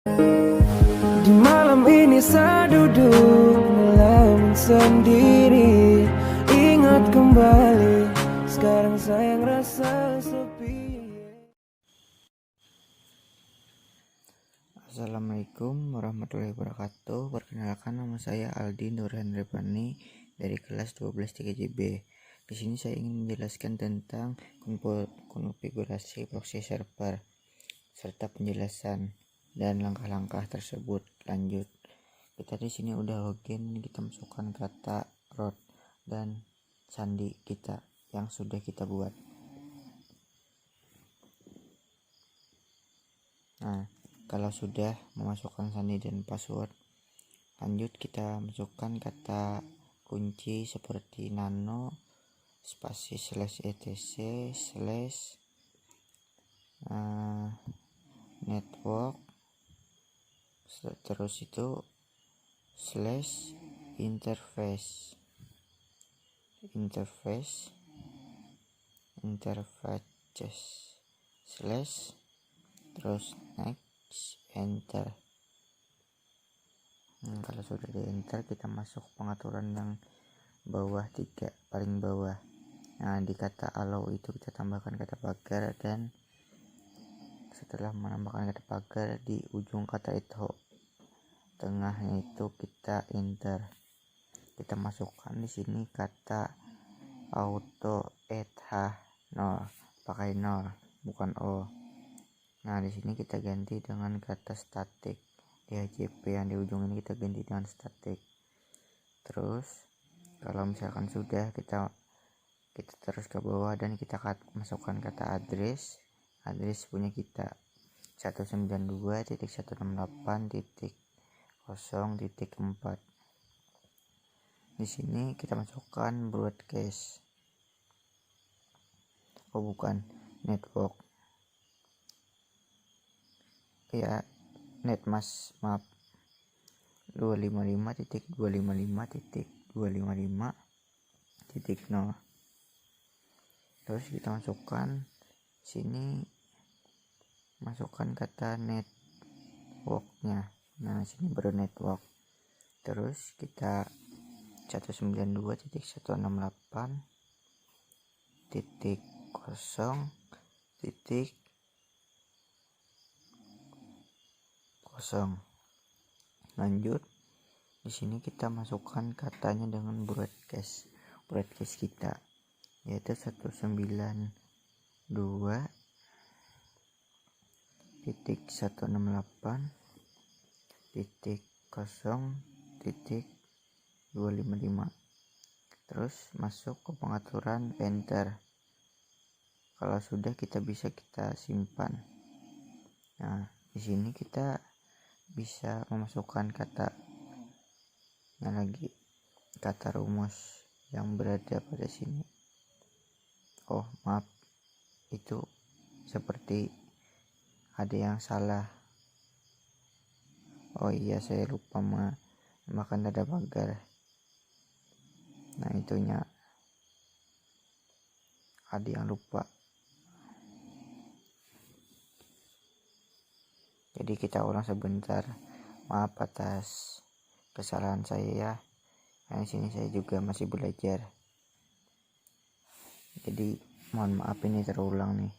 Di malam ini saya duduk melamun sendiri, ingat kembali sekarang saya ngerasa sepi. Assalamualaikum warahmatullahi wabarakatuh. Perkenalkan, nama saya Aldi Nurhendra Pani dari kelas 12 3JB. Di sini saya ingin menjelaskan tentang konfigurasi proxy server serta penjelasan dan langkah-langkah tersebut. Lanjut. Kita di sini udah login, kita masukkan kata root dan sandi kita yang sudah kita buat. Nah, kalau sudah memasukkan sandi dan password, lanjut kita masukkan kata kunci seperti nano spasi /etc /network, terus itu /interfaces terus next, enter. Kalau sudah di enter, kita masuk pengaturan yang bawah 3, paling bawah. Nah, di kata allow itu kita tambahkan kata pagar, dan setelah menambahkan kata pagar di ujung kata itu tengahnya itu kita enter. Kita masukkan di sini kata auto h 0, pakai 0 bukan o. Nah, di sini kita ganti dengan kata static. Di HJP yang di ujung ini kita ganti dengan static. Terus kalau misalkan sudah, kita terus ke bawah dan kita masukkan kata address punya kita 192.168.0.4. Di sini kita masukkan broadcast, network ya, netmask, maaf, 255.255.255.0. terus kita masukkan sini, masukkan kata networknya. Nah, sini baru network. Terus kita 192.168.0.0. Lanjut, di sini kita masukkan katanya dengan broadcast kita, yaitu 192.168.0.255. terus masuk ke pengaturan, enter. Kalau sudah, kita simpan. Nah, di sini kita bisa memasukkan kata rumus yang berada pada sini. Oh, maaf, itu seperti ada yang salah. Oh iya, saya lupa makan tanda pagar. Nah, itunya ada yang lupa. Jadi kita ulang sebentar. Maaf atas kesalahan saya ya. Nah, di sini saya juga masih belajar. Jadi mohon maaf ini terulang nih.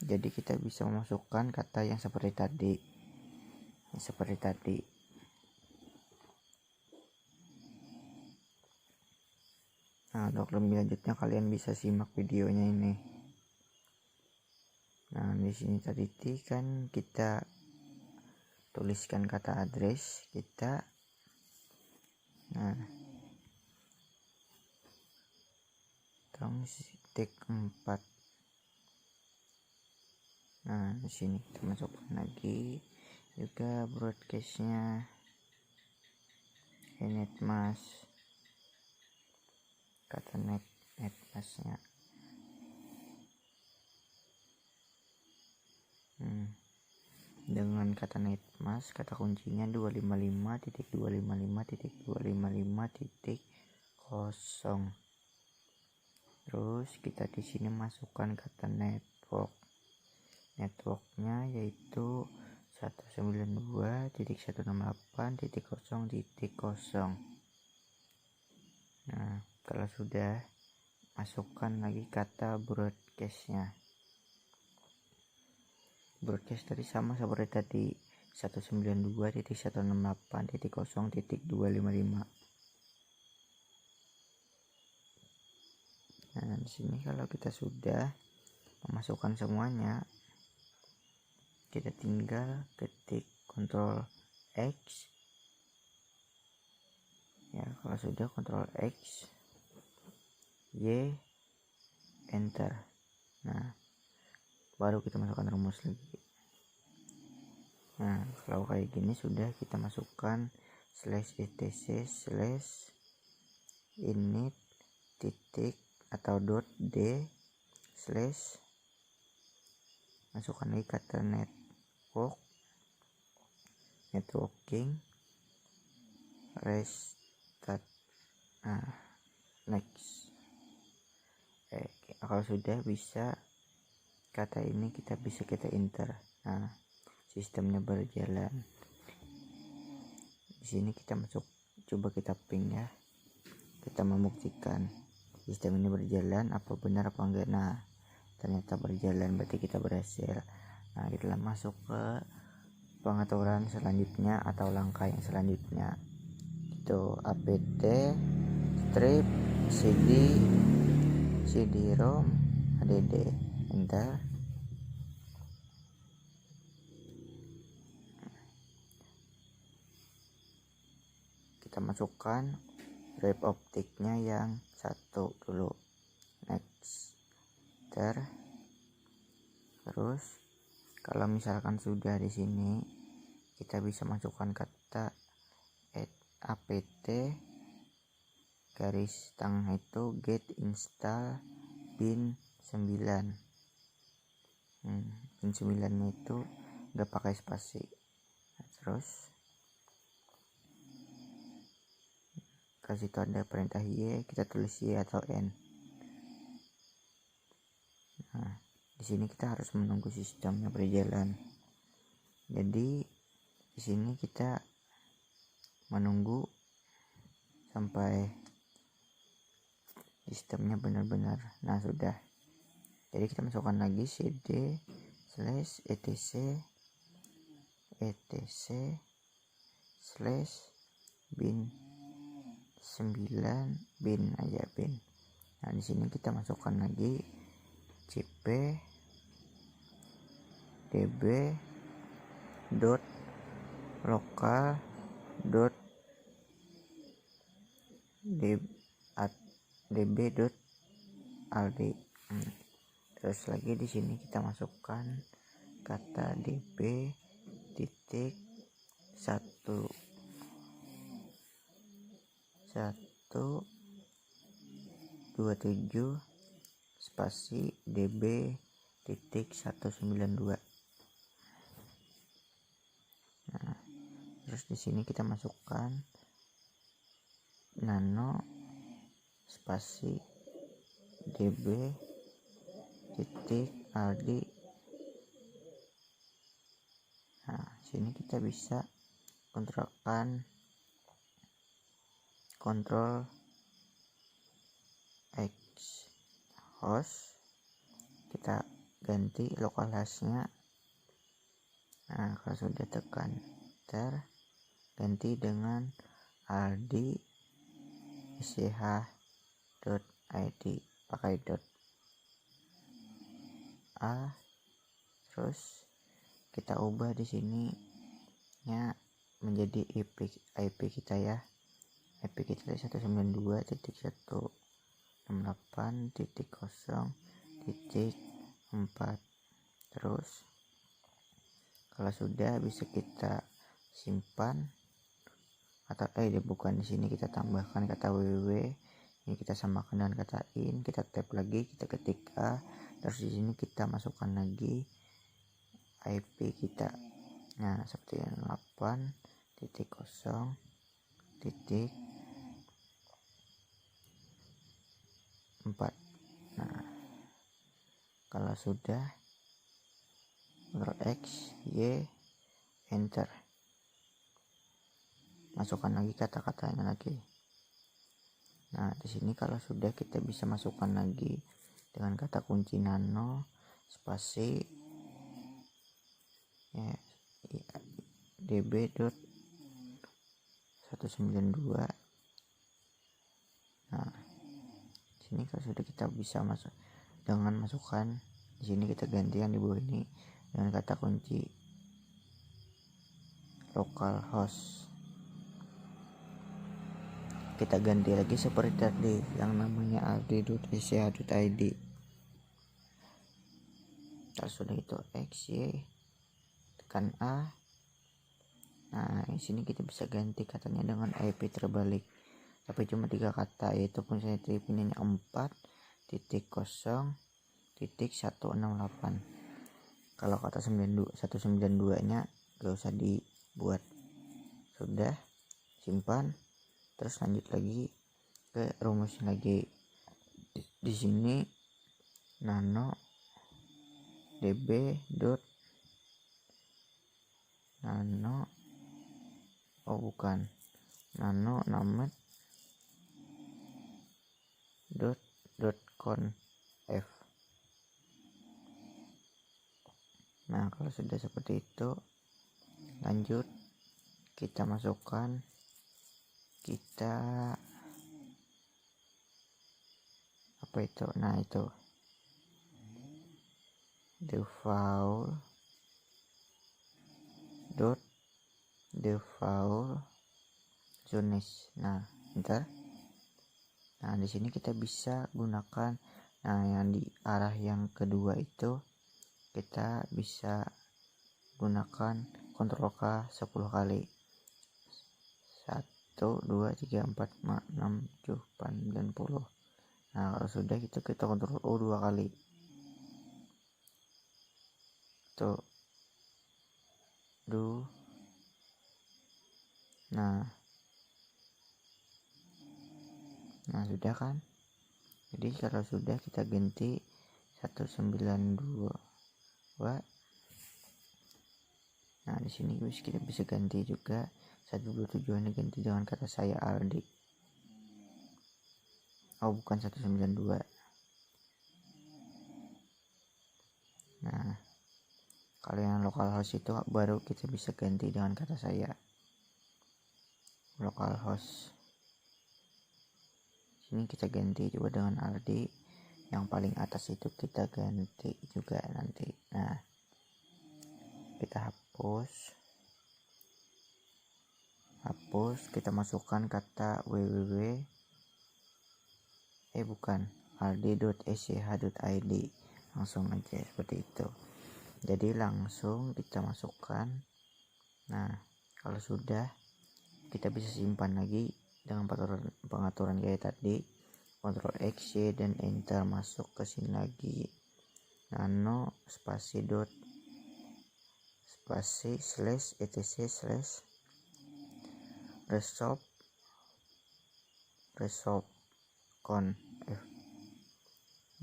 Jadi kita bisa memasukkan kata yang seperti tadi. Nah, untuk lebih lanjutnya kalian bisa simak videonya ini. Nah, di sini tadi kan kita tuliskan kata address kita. Nah, terus tik 4. Nah, di sini kita masukkan lagi juga broadcastnya, netmask, kata netmasknya. Dengan kata netmask, kata kuncinya 255.255.255.0. Terus kita di sini masukkan kata network. yaitu 192.168.0.0. Nah, kalau sudah, masukkan lagi kata broadcastnya. Broadcast tadi sama seperti tadi, 192.168.0.255. Nah, di sini kalau kita sudah memasukkan semuanya, kita tinggal ketik Ctrl X. Ya, kalau sudah Ctrl X, Y, Enter. Nah, baru kita masukkan rumus lagi. Nah, kalau kayak gini sudah, kita masukkan /etc/ init titik atau .d/ masukkan lagi kata networking restart. Nah, next. Kalau sudah, bisa kata ini kita enter. Nah, sistemnya berjalan. Di sini kita coba kita ping ya, kita membuktikan sistem ini berjalan apa benar apa enggak. Nah, ternyata berjalan, berarti kita berhasil. Nah, kita masuk ke pengaturan selanjutnya atau langkah yang selanjutnya, itu apt strip cd-rom add. Enter. Kita masukkan drive optiknya yang satu dulu. Next. Terus kalau misalkan sudah di sini, kita bisa masukkan kata apt garis tengah itu get install bin 9. Bin 9 nya itu nggak pakai spasi. Nah, terus kasih tanda perintah y, kita tulis y atau n. Nah, di sini kita harus menunggu sistemnya berjalan. Jadi di sini kita menunggu sampai sistemnya benar-benar. Nah, sudah. Jadi kita masukkan lagi cd/etc/bin 9 bin aja bin. Nah, di sini kita masukkan lagi cp db local db.aldi. Terus lagi di sini kita masukkan kata db titik 1 27 spasi db titik 192. Nah, terus di sini kita masukkan nano spasi db titik aldi. Nah, sini kita bisa Ctrl X host, kita ganti localhost-nya. Nah, kalau sudah tekan enter, ganti dengan aldi sch.id pakai .a. Terus kita ubah di sini nya menjadi IP kita ya. IP kita 192.168.0.4. Terus kalau sudah, bisa kita simpan atau bukan, di sini kita tambahkan kata www. Ini kita samakan dengan kata in, kita tap lagi, kita ketik A. Terus di sini kita masukkan lagi IP kita. Nah, seperti 8.0.4. Nah, kalau sudah, Ctrl X, Y, enter. Masukkan lagi kata-katanya lagi. Nah, di sini kalau sudah kita bisa masukkan lagi dengan kata kunci nano spasi ya, db.192. Nah, sini kalau sudah kita bisa masuk dengan masukkan di sini, kita ganti yang di bawah ini dengan kata kunci localhost. Kita ganti lagi seperti tadi yang namanya aldi.sch.id. Kalau sudah itu X, Y, tekan A. Nah, di sini kita bisa ganti katanya dengan IP terbalik. Tapi cuma 3 kata, yaitu fungsi pinnya 4.0.168. Kalau kata 192 nya gak usah dibuat. Sudah, simpan. Terus lanjut lagi ke rumusnya lagi. Di sini nano db dot nano nano namet dot conf. Nah, kalau sudah seperti itu, lanjut kita masukkan apa itu, nah itu default zones. Nah, enter. Nah, di sini kita bisa gunakan, nah yang di arah yang kedua itu kita bisa gunakan Ctrl K 10 kali. 1 2 3 4 5 6 7 8 9 10. Nah, kalau sudah itu kita Ctrl O 2 kali. Tuh. Nah, sudah kan? Jadi kalau sudah kita ganti 192. Nah, di sini kita bisa ganti juga 127 ini ganti dengan kata saya Aldi. Oh, bukan 192. Nah, kalau yang localhost itu baru kita bisa ganti dengan kata saya localhost. Sini kita ganti juga dengan Aldi. Yang paling atas itu kita ganti juga nanti. Nah, kita hapus, kita masukkan kata www aldi.sch.id. langsung aja seperti itu. Jadi langsung kita masukkan. Nah, kalau sudah kita bisa simpan lagi dengan pengaturan kayak tadi, Ctrl X, Y, dan enter. Masuk ke sini lagi, nano spasi slash etc slash resolve conf.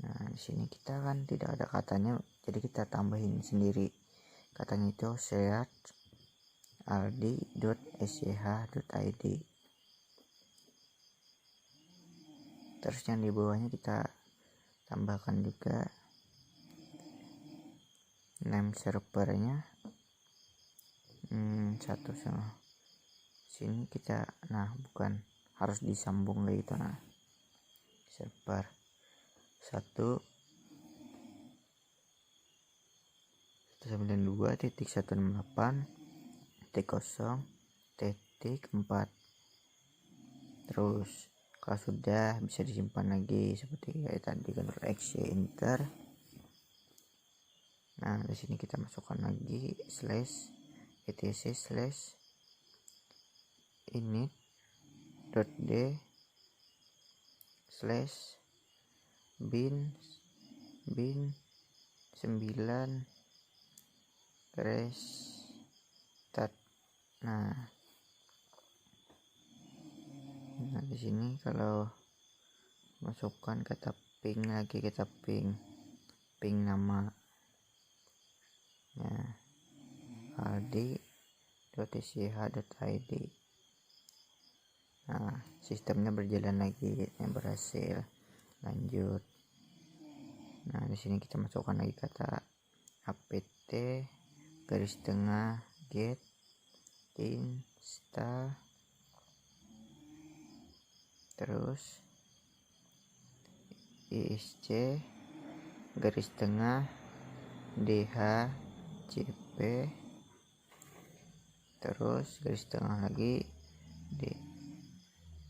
Nah, di sini kita kan tidak ada katanya, jadi kita tambahin sendiri katanya itu search aldi.sch.id. Terus yang di bawahnya kita tambahkan juga name servernya satu sama sini kita, nah bukan harus disambung kayak gitu. Nah, server 192.168.0.4. Terus kalau sudah bisa disimpan lagi seperti kayak tadi, Ctrl X, Y, enter. Nah, di sini kita masukkan lagi /etc/ init.d /bin 9 restart. Nah, di sini kalau masukkan kata ping lagi, kita ping nama. Nah, aldi.sch.id. Nah, sistemnya berjalan lagi, berhasil. Lanjut. Nah, di sini kita masukkan lagi kata apt garis tengah get insta, terus isc garis tengah dhcp, terus garis tengah lagi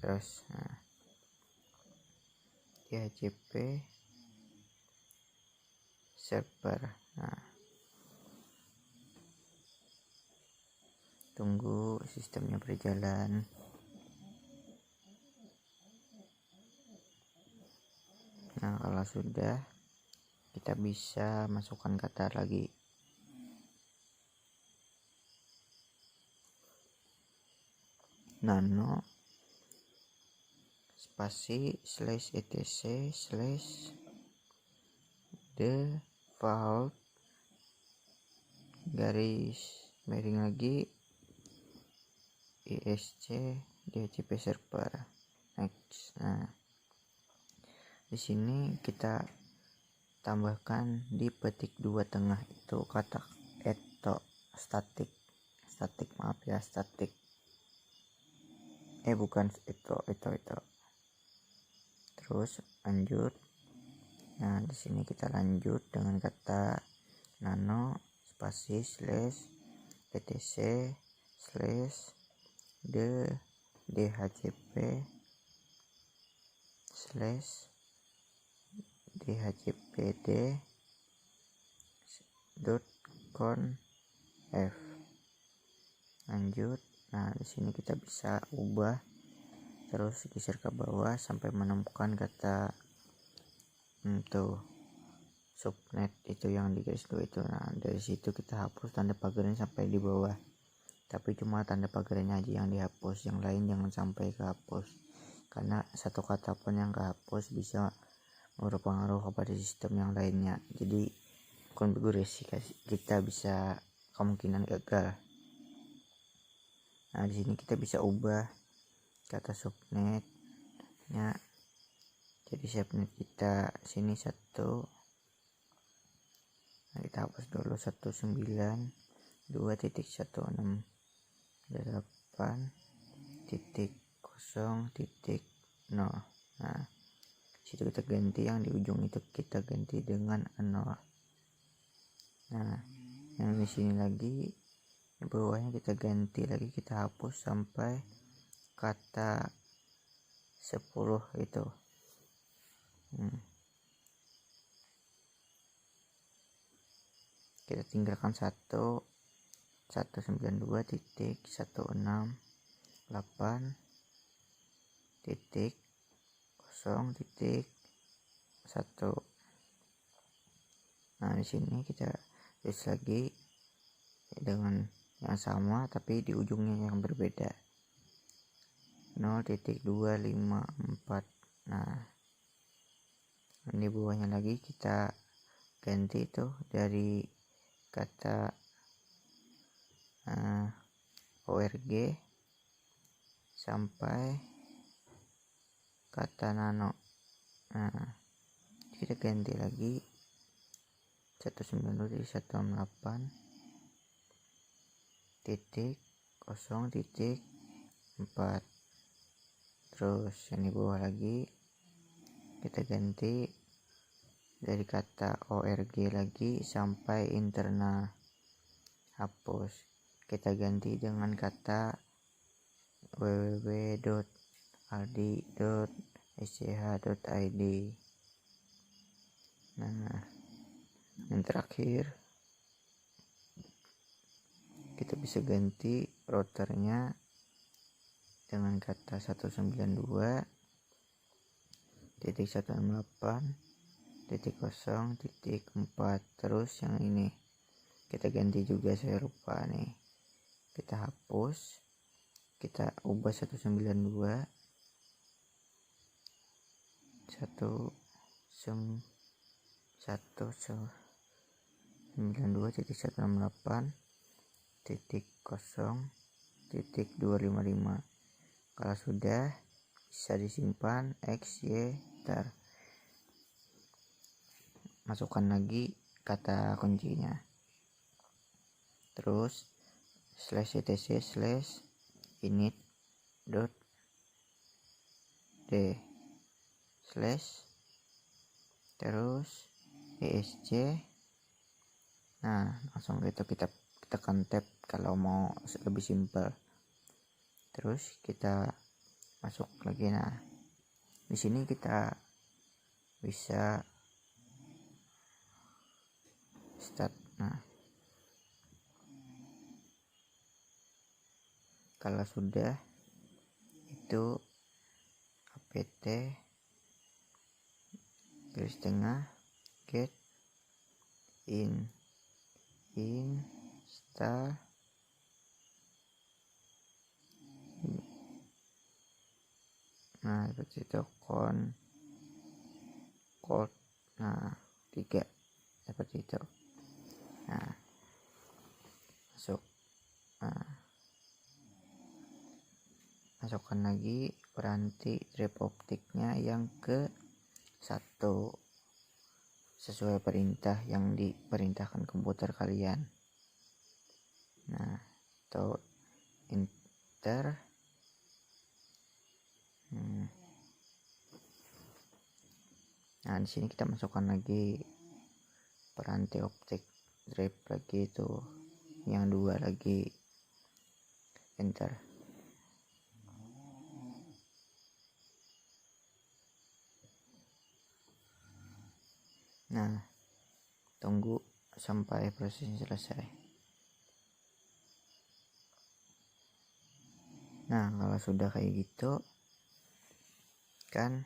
terus dhcp server. Nah, tunggu sistemnya berjalan. Nah, kalau sudah, kita bisa masukkan kata lagi. Nano spasi /etc /default garis miring lagi isc dhcp server. Next. Nah, di sini kita tambahkan di petik 2 tengah itu kata statik bukan itu. Terus lanjut. Nah, di sini kita lanjut dengan kata nano spasi /etc /dhcp dhcpd.conf. Lanjut. Nah, di sini kita bisa ubah terus geser ke bawah sampai menemukan kata subnet itu yang di garis 2 itu. Nah, dari situ kita hapus tanda pagarnya sampai di bawah, tapi cuma tanda pagarnya aja yang dihapus, yang lain jangan sampai kehapus, karena satu kata pun yang kehapus bisa berpengaruh kepada sistem yang lainnya. Jadi konfigurasi kita bisa kemungkinan gagal. Nah, di sini kita bisa ubah kata subnetnya jadi subnet kita sini 1. Nah, kita hapus dulu 192.168.0.0. Nah, situ kita ganti yang di ujung itu, kita ganti dengan 0. Nah, yang di sini lagi di bawahnya kita ganti lagi, kita hapus sampai kata 10 itu. Kita tinggalkan 192.168.0.1. Nah, di sini kita tulis lagi dengan yang sama tapi di ujungnya yang berbeda, 0.254. Nah, di bawahnya lagi kita ganti itu dari kata org sampai kata nano. Nah, kita ganti lagi 192.168.0.4. terus yang di bawah lagi kita ganti dari kata org lagi sampai internal, hapus. Kita ganti dengan kata www.aldi.sch.id. Nah, yang terakhir kita bisa ganti routernya dengan kata 192.168.0.4. terus yang ini kita ganti juga, saya lupa nih, kita hapus, kita ubah 192.168 0.255. Kalau sudah, bisa disimpan x, y, tar. Masukkan lagi kata kuncinya, terus /etc /init dot d slash terus esc. Nah, langsung gitu kita tekan tab kalau mau lebih simpel. Terus kita masuk lagi. Nah, di sini kita bisa start. Nah, kalau sudah itu apt garis tengah get install seperti itu code. Nah, 3 seperti itu. Nah, masuk. Nah, masukkan lagi berhenti drive optiknya yang ke 1 sesuai perintah yang diperintahkan komputer kalian. Nah, atau enter. Nah, di sini kita masukkan lagi peranti optik drive lagi, itu yang 2 lagi, enter. Nah, tunggu sampai prosesnya selesai. Nah, kalau sudah kayak gitu kan,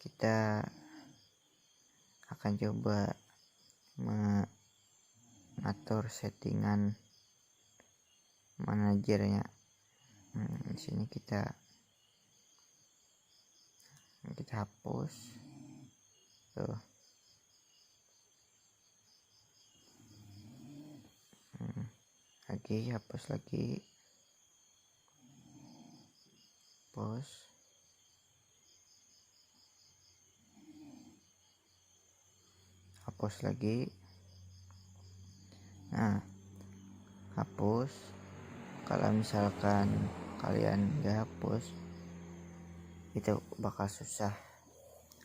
kita akan coba mengatur settingan manajernya. Di sini kita hapus tuh. Lagi hapus lagi, hapus lagi. Nah, hapus. Kalau misalkan kalian gak hapus, itu bakal susah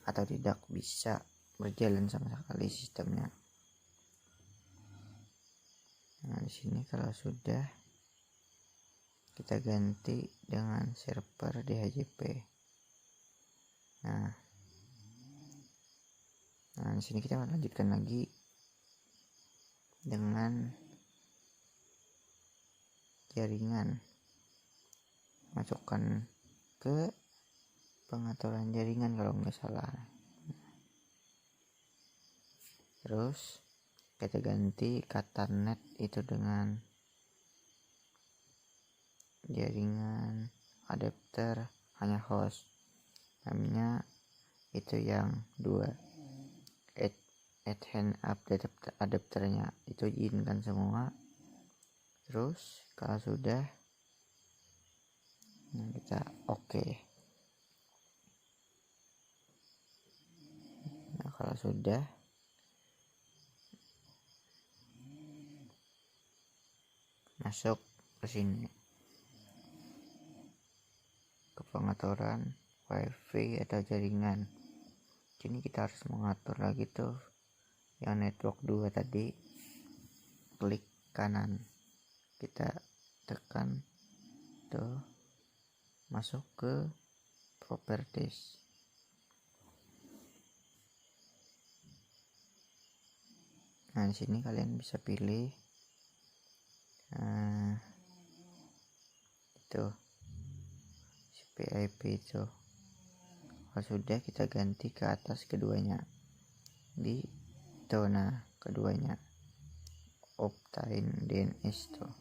atau tidak bisa berjalan sama sekali sistemnya. Nah, di sini kalau sudah, kita ganti dengan server DHCP. Nah, di sini kita lanjutkan lagi dengan jaringan. Masukkan ke pengaturan jaringan kalau nggak salah. Terus kita ganti kata net itu dengan jaringan adapter hanya host, namanya itu yang 2. add hand up adapternya itu izinkan semua. Terus kalau sudah, kita oke. Nah, kalau sudah, masuk ke sini ke pengaturan wifi atau jaringan. Sini kita harus mengatur lagi tuh yang network 2 tadi. Klik kanan, kita tekan tuh, masuk ke properties. Nah, di sini kalian bisa pilih itu CPIP itu. Kalau sudah, kita ganti ke atas keduanya di zona keduanya, Optane DNS tuh.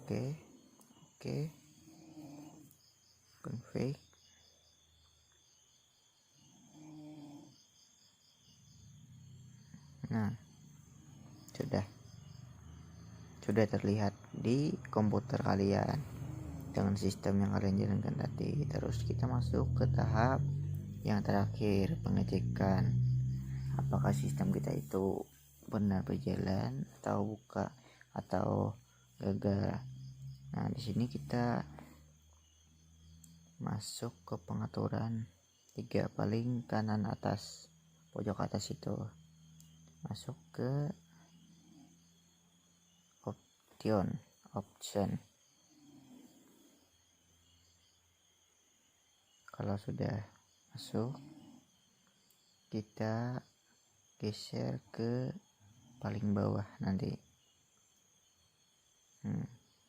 Oke, config. Nah, sudah. sudah terlihat di komputer kalian dengan sistem yang kalian jalankan tadi. Terus kita masuk ke tahap yang terakhir, pengecekan apakah sistem kita itu benar berjalan atau buka atau gagal. Nah, di sini kita masuk ke pengaturan 3 paling kanan atas, pojok atas itu. Masuk ke option. Kalau sudah masuk, kita geser ke paling bawah nanti.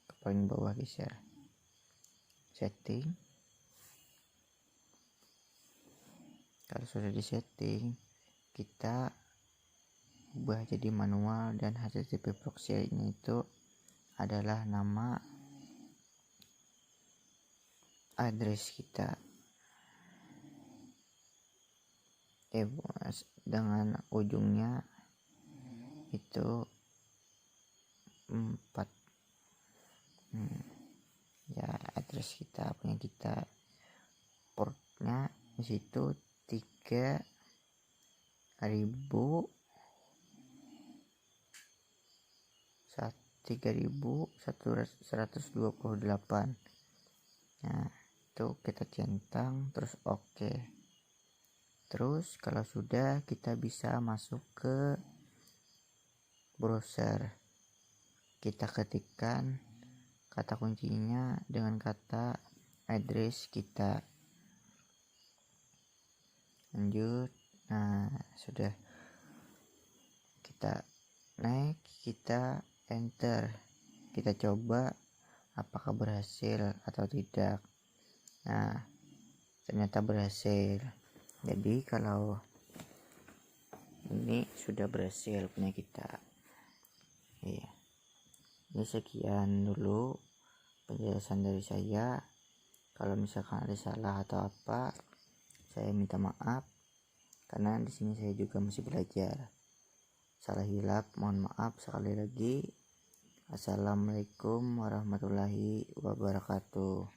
Ke paling bawah geser. Setting. Kalau sudah di setting, kita ubah jadi manual, dan HTTP proxy-nya itu adalah nama address kita dengan ujungnya itu 4. Ya, address kita punya kita, portnya di situ 3128. Nah, itu kita centang terus oke. Terus kalau sudah, kita bisa masuk ke browser. Kita ketikkan kata kuncinya dengan kata address kita. Lanjut. Nah, sudah kita naik, kita enter, kita coba apakah berhasil atau tidak. Nah, ternyata berhasil. Jadi kalau ini sudah berhasil punya kita. Iya. Ini sekian dulu penjelasan dari saya. Kalau misalkan ada salah atau apa, saya minta maaf, karena di sini saya juga masih belajar. Salah hilap, mohon maaf sekali lagi. Assalamualaikum warahmatullahi wabarakatuh.